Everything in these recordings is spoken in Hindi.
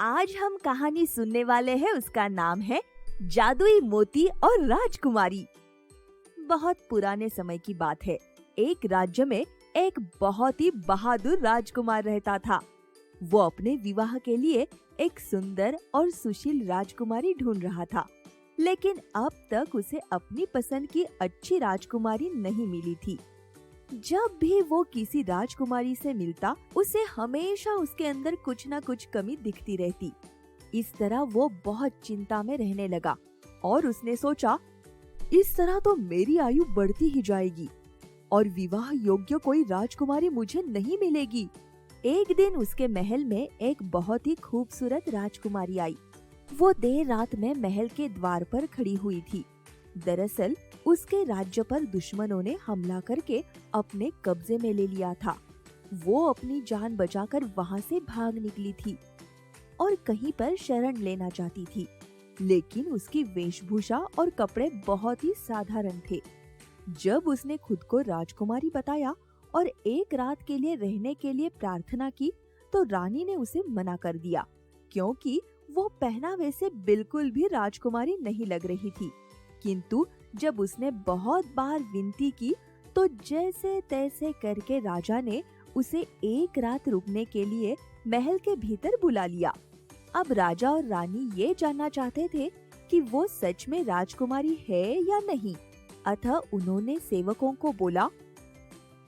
आज हम कहानी सुनने वाले हैं, उसका नाम है जादुई मोती और राजकुमारी। बहुत पुराने समय की बात है। एक राज्य में एक बहुत ही बहादुर राजकुमार रहता था। वो अपने विवाह के लिए एक सुंदर और सुशील राजकुमारी ढूंढ रहा था, लेकिन अब तक उसे अपनी पसंद की अच्छी राजकुमारी नहीं मिली थी। जब भी वो किसी राजकुमारी से मिलता, उसे हमेशा उसके अंदर कुछ न कुछ कमी दिखती रहती। इस तरह वो बहुत चिंता में रहने लगा और उसने सोचा, इस तरह तो मेरी आयु बढ़ती ही जाएगी और विवाह योग्य कोई राजकुमारी मुझे नहीं मिलेगी। एक दिन उसके महल में एक बहुत ही खूबसूरत राजकुमारी आई। वो देर रात में महल के द्वार पर खड़ी हुई थी। दरअसल उसके राज्य पर दुश्मनों ने हमला करके अपने कब्जे में ले लिया था। वो अपनी जान बचाकर वहाँ से भाग निकली थी और कहीं पर शरण लेना चाहती थी, लेकिन उसकी वेशभूषा और कपड़े बहुत ही साधारण थे। जब उसने खुद को राजकुमारी बताया और एक रात के लिए रहने के लिए प्रार्थना की, तो रानी ने उसे मना कर दिया, क्योंकि वो पहनावे से बिल्कुल भी राजकुमारी नहीं लग रही थी। किंतु जब उसने बहुत बार विनती की, तो जैसे तैसे करके राजा ने उसे एक रात रुकने के लिए महल के भीतर बुला लिया। अब राजा और रानी ये जानना चाहते थे कि वो सच में राजकुमारी है या नहीं। अतः उन्होंने सेवकों को बोला,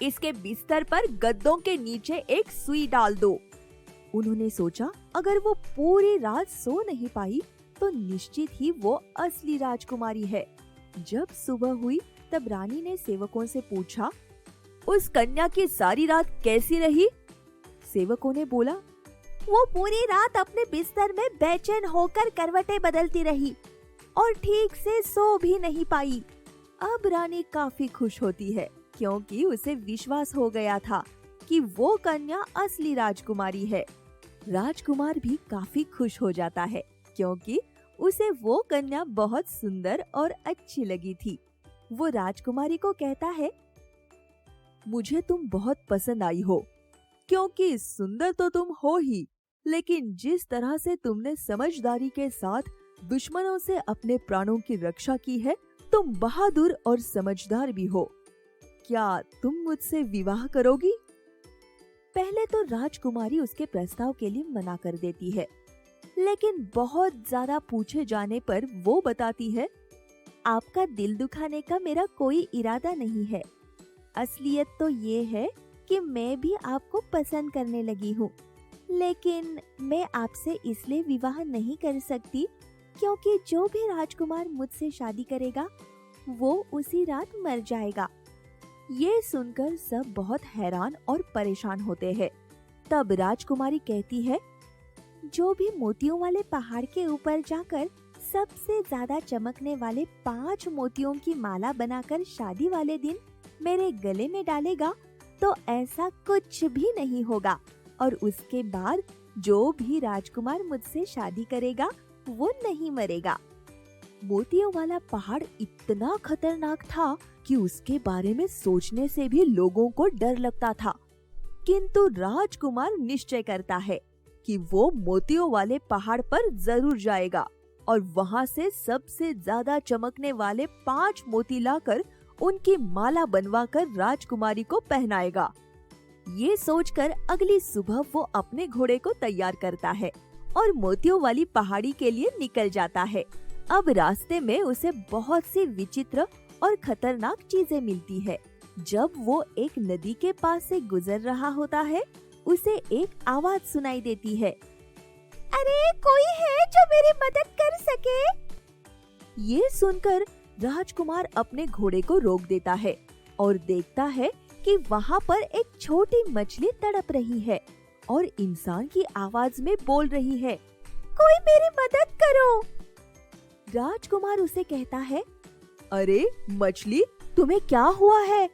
इसके बिस्तर पर गद्दों के नीचे एक सुई डाल दो। उन्होंने सोचा, अगर वो पूरी रात सो नहीं पाई तो निश्चित ही वो असली राजकुमारी है। जब सुबह हुई तब रानी ने सेवकों से पूछा, उस कन्या की सारी रात कैसी रही? सेवकों ने बोला, वो पूरी रात अपने बिस्तर में बेचैन होकर करवटें बदलती रही और ठीक से सो भी नहीं पाई। अब रानी काफी खुश होती है, क्योंकि उसे विश्वास हो गया था कि वो कन्या असली राजकुमारी है। राजकुमार भी काफी खुश हो जाता है, क्योंकि उसे वो कन्या बहुत सुंदर और अच्छी लगी थी। वो राजकुमारी को कहता है, मुझे तुम बहुत पसंद आई हो, क्योंकि सुंदर तो तुम हो ही, लेकिन जिस तरह से तुमने समझदारी के साथ दुश्मनों से अपने प्राणों की रक्षा की है, तुम बहादुर और समझदार भी हो। क्या तुम मुझसे विवाह करोगी? पहले तो राजकुमारी उसके प्रस्ताव के लिए मना कर देती है, लेकिन बहुत ज्यादा पूछे जाने पर वो बताती है, आपका दिल दुखाने का मेरा कोई इरादा नहीं है। असलियत तो ये है कि मैं भी आपको पसंद करने लगी हूँ, लेकिन मैं आपसे इसलिए विवाह नहीं कर सकती क्योंकि जो भी राजकुमार मुझसे शादी करेगा वो उसी रात मर जाएगा। ये सुनकर सब बहुत हैरान और परेशान होते हैं। तब राजकुमारी कहती है, जो भी मोतियों वाले पहाड़ के ऊपर जाकर सबसे ज्यादा चमकने वाले 5 मोतियों की माला बनाकर शादी वाले दिन मेरे गले में डालेगा, तो ऐसा कुछ भी नहीं होगा और उसके बाद जो भी राजकुमार मुझसे शादी करेगा वो नहीं मरेगा। मोतियों वाला पहाड़ इतना खतरनाक था कि उसके बारे में सोचने से भी लोगों को डर लगता था। किंतु राजकुमार निश्चय करता है कि वो मोतियों वाले पहाड़ पर जरूर जाएगा और वहाँ से सबसे ज्यादा चमकने वाले 5 मोती लाकर उनकी माला बनवाकर राजकुमारी को पहनाएगा। ये सोचकर अगली सुबह वो अपने घोड़े को तैयार करता है और मोतियों वाली पहाड़ी के लिए निकल जाता है। अब रास्ते में उसे बहुत सी विचित्र और खतरनाक चीजें मिलती है। जब वो एक नदी के पास से गुजर रहा होता है, उसे एक आवाज सुनाई देती है, अरे कोई है जो मेरी मदद कर सके? ये सुनकर राजकुमार अपने घोड़े को रोक देता है और देखता है कि वहाँ पर एक छोटी मछली तड़प रही है और इंसान की आवाज में बोल रही है, कोई मेरी मदद करो। राजकुमार उसे कहता है, अरे मछली, तुम्हें क्या हुआ है?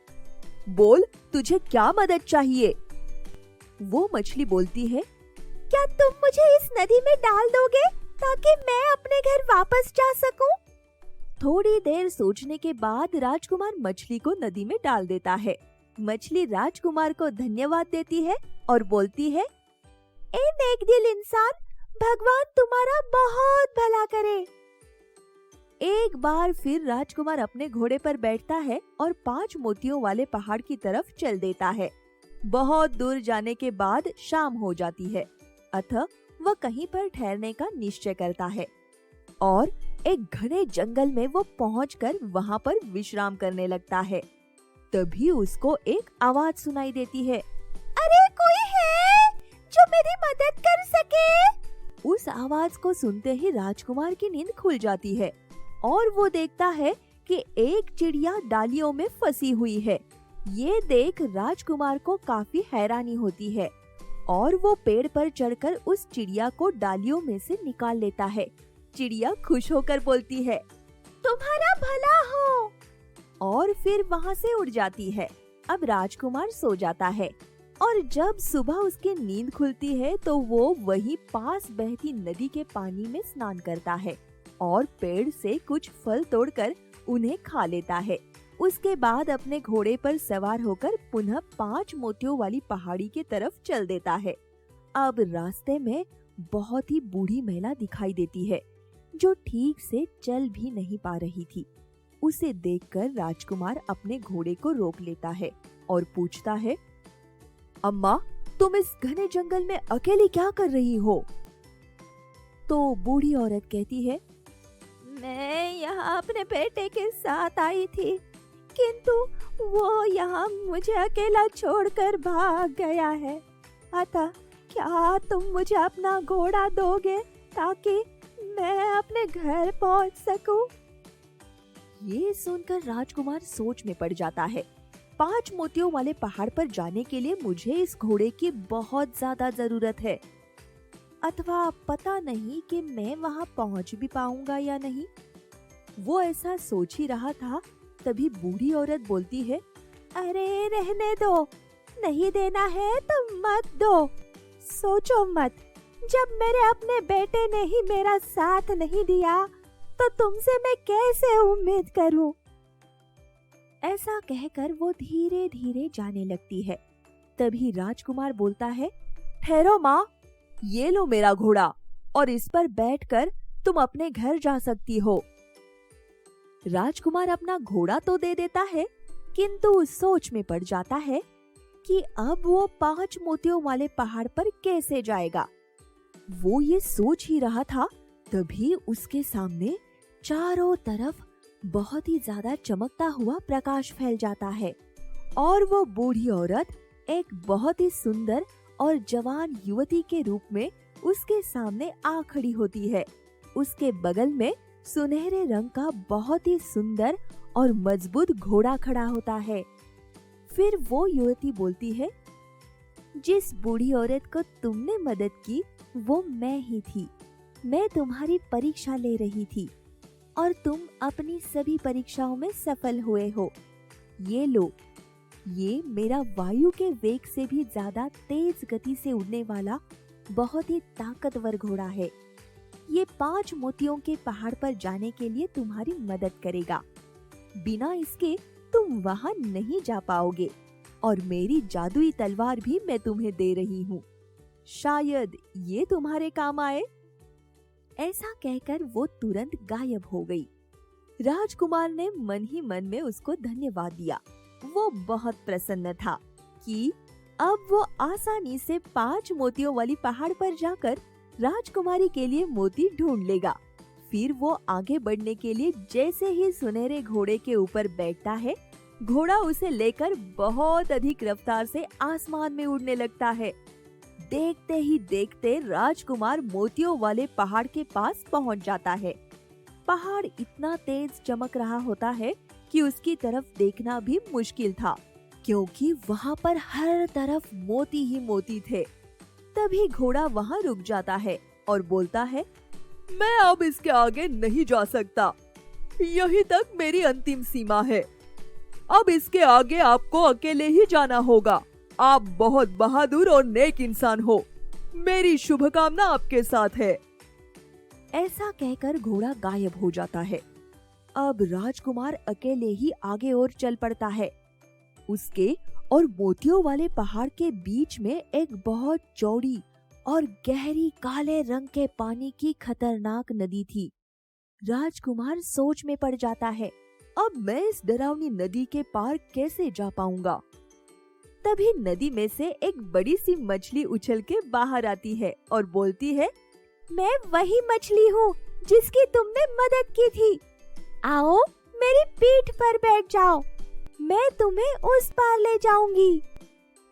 बोल, तुझे क्या मदद चाहिए? वो मछली बोलती है, क्या तुम मुझे इस नदी में डाल दोगे ताकि मैं अपने घर वापस जा सकूं? थोड़ी देर सोचने के बाद राजकुमार मछली को नदी में डाल देता है। मछली राजकुमार को धन्यवाद देती है और बोलती है, ए नेकदिल इंसान, भगवान तुम्हारा बहुत भला करे। एक बार फिर राजकुमार अपने घोड़े पर बैठता है और 5 मोतियों वाले पहाड़ की तरफ चल देता है। बहुत दूर जाने के बाद शाम हो जाती है, अतः वह कहीं पर ठहरने का निश्चय करता है और एक घने जंगल में वो पहुंचकर वहां पर विश्राम करने लगता है। तभी उसको एक आवाज सुनाई देती है, अरे कोई है जो मेरी मदद कर सके। उस आवाज को सुनते ही राजकुमार की नींद खुल जाती है और वो देखता है कि एक चिड़िया डालियों में फंसी हुई है। ये देख राजकुमार को काफी हैरानी होती है और वो पेड़ पर चढ़कर उस चिड़िया को डालियों में से निकाल लेता है। चिड़िया खुश होकर बोलती है, तुम्हारा भला हो, और फिर वहाँ से उड़ जाती है। अब राजकुमार सो जाता है और जब सुबह उसकी नींद खुलती है तो वो वहीं पास बहती नदी के पानी में स्नान करता है और पेड़ से कुछ फल तोड़कर उन्हें खा लेता है। उसके बाद अपने घोड़े पर सवार होकर पुनः 5 मोतियों वाली पहाड़ी की तरफ चल देता है। अब रास्ते में बहुत ही बूढ़ी महिला दिखाई देती है जो ठीक से चल भी नहीं पा रही थी। उसे देखकर राजकुमार अपने घोड़े को रोक लेता है और पूछता है, अम्मा, तुम इस घने जंगल में अकेली क्या कर रही हो? तो बूढ़ी औरत कहती है, मैं यहाँ अपने बेटे के साथ आई थी, किंतु वो यहाँ मुझे अकेला छोड़कर भाग गया है। अतः क्या तुम मुझे अपना घोड़ा दोगे ताकि मैं अपने घर पहुँच सकूं? ये सुनकर राजकुमार सोच में पड़ जाता है। 5 मोतियों वाले पहाड़ पर जाने के लिए मुझे इस घोड़े की बहुत ज्यादा जरूरत है, अथवा पता नहीं कि मैं वहाँ पहुँच भी पाऊंगा या नहीं। वो ऐसा सोच ही रहा था, तभी बूढ़ी औरत बोलती है, अरे रहने दो, नहीं देना है तो मत दो। सोचो मत, जब मेरे अपने बेटे ने ही मेरा साथ नहीं दिया तो तुमसे मैं कैसे उम्मीद करूं? ऐसा कहकर वो धीरे धीरे जाने लगती है। तभी राजकुमार बोलता है, ठहरो माँ, ये लो मेरा घोड़ा और इस पर बैठकर तुम अपने घर जा सकती हो। राजकुमार अपना घोड़ा तो दे देता है, किंतु सोच में पड़ जाता है कि अब वो 5 मोतियों वाले पहाड़ पर कैसे जाएगा। वो ये सोच ही रहा था, तभी उसके सामने चारों तरफ बहुत ही ज्यादा चमकता हुआ प्रकाश फैल जाता है और वो बूढ़ी औरत एक बहुत ही सुंदर और जवान युवती के रूप में उसके सामने आ खड़ी होती है। उसके बगल में सुनहरे रंग का बहुत ही सुंदर और मजबूत घोड़ा खड़ा होता है। फिर वो युवती बोलती है, जिस बूढ़ी औरत को तुमने मदद की वो मैं ही थी। मैं तुम्हारी परीक्षा ले रही थी और तुम अपनी सभी परीक्षाओं में सफल हुए हो। ये लो, ये मेरा वायु के वेग से भी ज्यादा तेज गति से उड़ने वाला बहुत ही ताकतवर घोड़ा है। ये 5 मोतियों के पहाड़ पर जाने के लिए तुम्हारी मदद करेगा। बिना इसके तुम वहाँ नहीं जा पाओगे और मेरी जादुई तलवार भी मैं तुम्हें दे रही हूँ। शायद ये तुम्हारे काम आए। ऐसा कहकर वो तुरंत गायब हो गई। राजकुमार ने मन ही मन में उसको धन्यवाद दिया। वो बहुत प्रसन्न था कि अब वो आसानी से 5 मोतियों वाली पहाड़ पर जाकर राजकुमारी के लिए मोती ढूंढ लेगा। फिर वो आगे बढ़ने के लिए जैसे ही सुनहरे घोड़े के ऊपर बैठता है, घोड़ा उसे लेकर बहुत अधिक रफ्तार से आसमान में उड़ने लगता है। देखते ही देखते राजकुमार मोतियों वाले पहाड़ के पास पहुंच जाता है। पहाड़ इतना तेज चमक रहा होता है कि उसकी तरफ देखना भी मुश्किल था, क्योंकि वहाँ पर हर तरफ मोती ही मोती थे। तभी घोड़ा वहाँ रुक जाता है और बोलता है, मैं अब इसके आगे नहीं जा सकता। यहीं तक मेरी अंतिम सीमा है। अब इसके आगे आपको अकेले ही जाना होगा। आप बहुत बहादुर और नेक इंसान हो। मेरी शुभकामना आपके साथ है। ऐसा कहकर घोड़ा गायब हो जाता है। अब राजकुमार अकेले ही आगे और चल पड़ता है। उसके और मोतियों वाले पहाड़ के बीच में एक बहुत चौड़ी और गहरी काले रंग के पानी की खतरनाक नदी थी। राजकुमार सोच में पड़ जाता है, अब मैं इस डरावनी नदी के पार कैसे जा पाऊंगा। तभी नदी में से एक बड़ी सी मछली उछल के बाहर आती है और बोलती है, मैं वही मछली हूँ जिसकी तुमने मदद की थी। आओ मेरी पीठ पर बैठ जाओ, मैं तुम्हें उस पार ले जाऊंगी।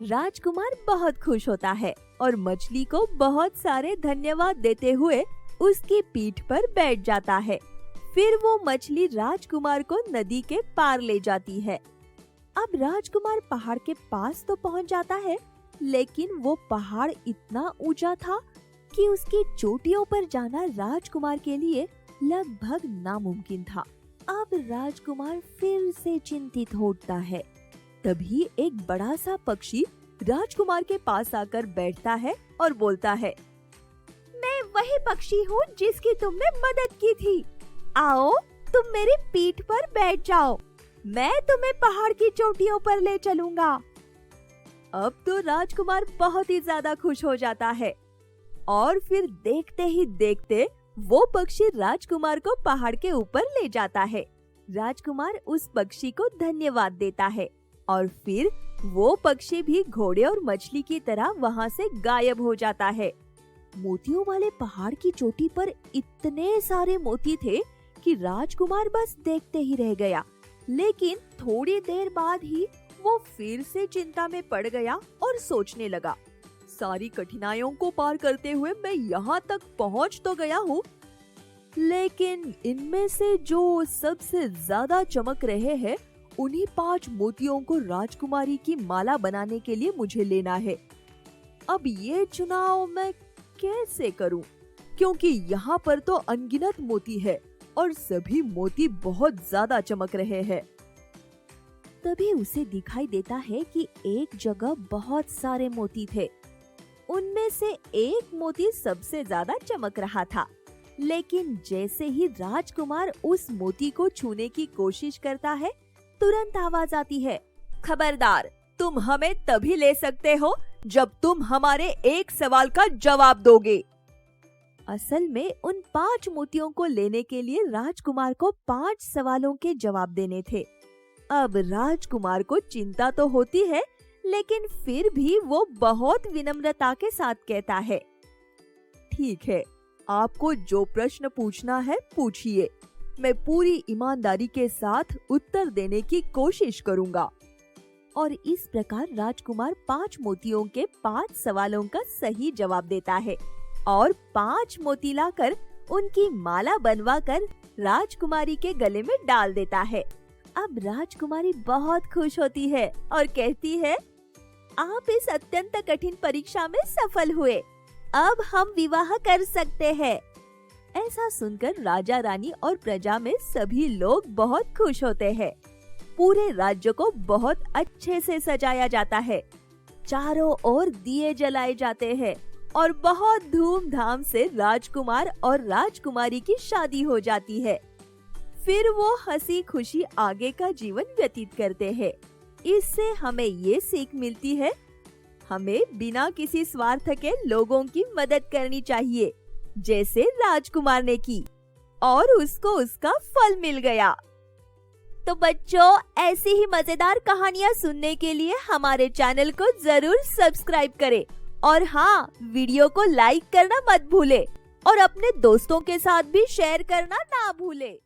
राजकुमार बहुत खुश होता है और मछली को बहुत सारे धन्यवाद देते हुए उसकी पीठ पर बैठ जाता है। फिर वो मछली राजकुमार को नदी के पार ले जाती है। अब राजकुमार पहाड़ के पास तो पहुंच जाता है, लेकिन वो पहाड़ इतना ऊंचा था कि उसकी चोटियों पर जाना राजकुमार के लिए लगभग नामुमकिन था। अब राजकुमार फिर से चिंतित हो उठता है। तभी एक बड़ा सा पक्षी राजकुमार के पास आकर बैठता है और बोलता है, मैं वही पक्षी हूँ जिसकी तुमने मदद की थी। आओ तुम मेरी पीठ पर बैठ जाओ, मैं तुम्हें पहाड़ की चोटियों पर ले चलूंगा। अब तो राजकुमार बहुत ही ज्यादा खुश हो जाता है और फिर देखते ही देखते वो पक्षी राजकुमार को पहाड़ के ऊपर ले जाता है। राजकुमार उस पक्षी को धन्यवाद देता है और फिर वो पक्षी भी घोड़े और मछली की तरह वहाँ से गायब हो जाता है। मोतियों वाले पहाड़ की चोटी पर इतने सारे मोती थे कि राजकुमार बस देखते ही रह गया। लेकिन थोड़ी देर बाद ही वो फिर से चिंता में पड़ गया और सोचने लगा, सारी कठिनाइयों को पार करते हुए मैं यहाँ तक पहुँच तो गया हूँ, लेकिन इनमें से जो सबसे ज्यादा चमक रहे हैं उन्हीं 5 मोतियों को राजकुमारी की माला बनाने के लिए मुझे लेना है। अब ये चुनाव मैं कैसे करूं? क्योंकि यहाँ पर तो अनगिनत मोती है और सभी मोती बहुत ज्यादा चमक रहे हैं। तभी उसे दिखाई देता है कि एक जगह बहुत सारे मोती थे। उनमें से एक मोती सबसे ज्यादा चमक रहा था, लेकिन जैसे ही राजकुमार उस मोती को छूने की कोशिश करता है, तुरंत आवाज आती है, खबरदार, तुम हमें तभी ले सकते हो जब तुम हमारे एक सवाल का जवाब दोगे। असल में उन 5 मोतियों को लेने के लिए राजकुमार को 5 सवालों के जवाब देने थे। अब राजकुमार को चिंता तो होती है, लेकिन फिर भी वो बहुत विनम्रता के साथ कहता है, ठीक है, आपको जो प्रश्न पूछना है पूछिए, मैं पूरी ईमानदारी के साथ उत्तर देने की कोशिश करूंगा। और इस प्रकार राजकुमार 5 मोतियों के 5 सवालों का सही जवाब देता है और 5 मोती लाकर उनकी माला बनवाकर राजकुमारी के गले में डाल देता है। अब राजकुमारी बहुत खुश होती है और कहती है, आप इस अत्यंत कठिन परीक्षा में सफल हुए, अब हम विवाह कर सकते हैं। ऐसा सुनकर राजा रानी और प्रजा में सभी लोग बहुत खुश होते हैं। पूरे राज्य को बहुत अच्छे से सजाया जाता है, चारों ओर दिए जलाए जाते हैं और बहुत धूमधाम से राजकुमार और राजकुमारी की शादी हो जाती है। फिर वो हंसी खुशी आगे का जीवन व्यतीत करते हैं। इससे हमें ये सीख मिलती है, हमें बिना किसी स्वार्थ के लोगों की मदद करनी चाहिए, जैसे राजकुमार ने की और उसको उसका फल मिल गया। तो बच्चों, ऐसी ही मजेदार कहानियाँ सुनने के लिए हमारे चैनल को जरूर सब्सक्राइब करें और हाँ, वीडियो को लाइक करना मत भूले और अपने दोस्तों के साथ भी शेयर करना ना भूले।